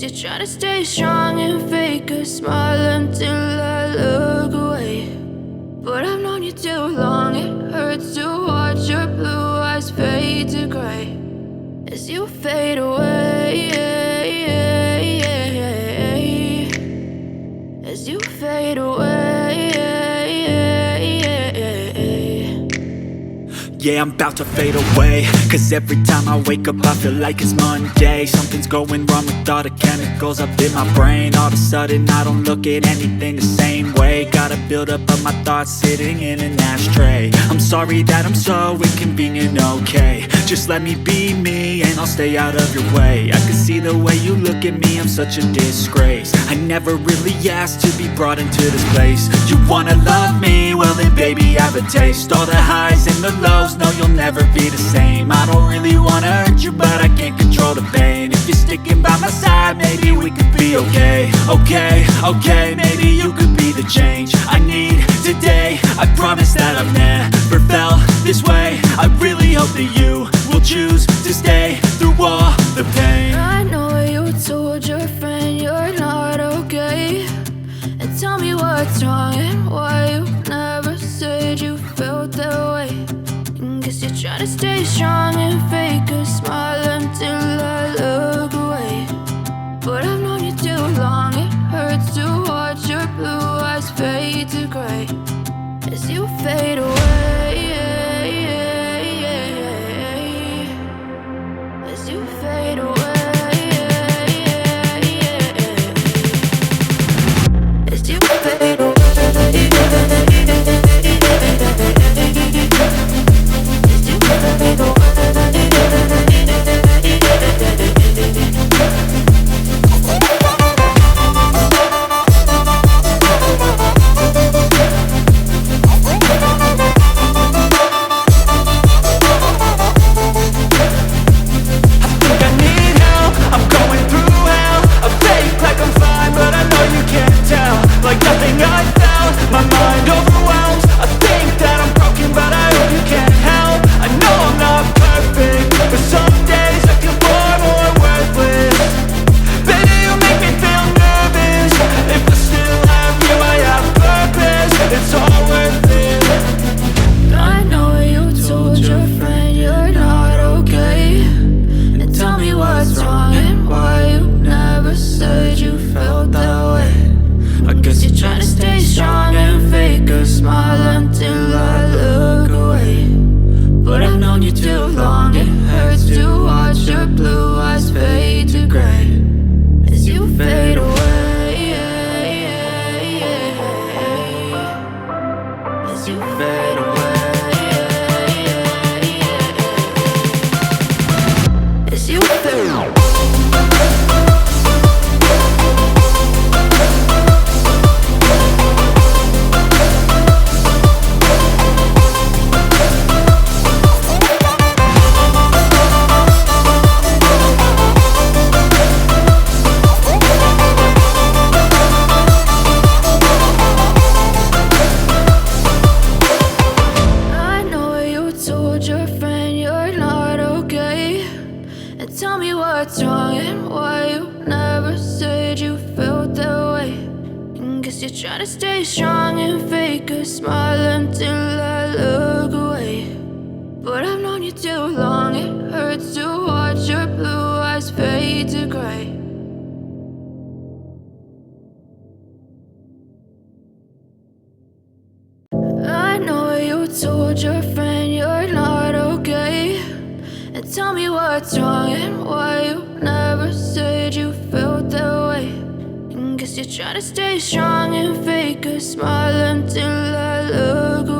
you're trying to stay strong and fake a smile until I look away. But I've known you too long, it hurts to watch your blue eyes fade to gray as you fade away, as you fade away. Yeah, I'm about to fade away, cause every time I wake up I feel like it's Monday. Something's going wrong with all the chemicals up in my brain. All of a sudden I don't look at anything the same way. Got a buildup of my thoughts sitting in an ashtray. I'm sorry that I'm so inconvenient, okay. Just let me be me and I'll stay out of your way. I can see the way you look at me, I'm such a disgrace. I never really asked to be brought into this place. You wanna love me? Well then baby have a taste. All the highs and the lows, no, you'll never be the same. I don't really wanna hurt you, but I can't control the pain. If you're sticking by my side, maybe we could be okay. Okay, maybe you could be the change I need today. I promise that I've never felt this way. I really hope that you will choose to stay through all the pain. I know you told your friend you're not okay, and tell me what's wrong and why you never said you felt that way. Guess you're trying to stay strong and fake a smile until I look away. But I've known you too long, it hurts to watch your blue eyes fade to gray as you fade away, as you fade away, as you fade away. Try to stay strong and fake a smile until I look away. But I've known you too long, it hurts to watch your blue eyes fade to gray. I know you told your friend you're not okay, and tell me what's wrong and why you never said you felt that way. Guess you're trying to stay strong and fake a smile until I look away.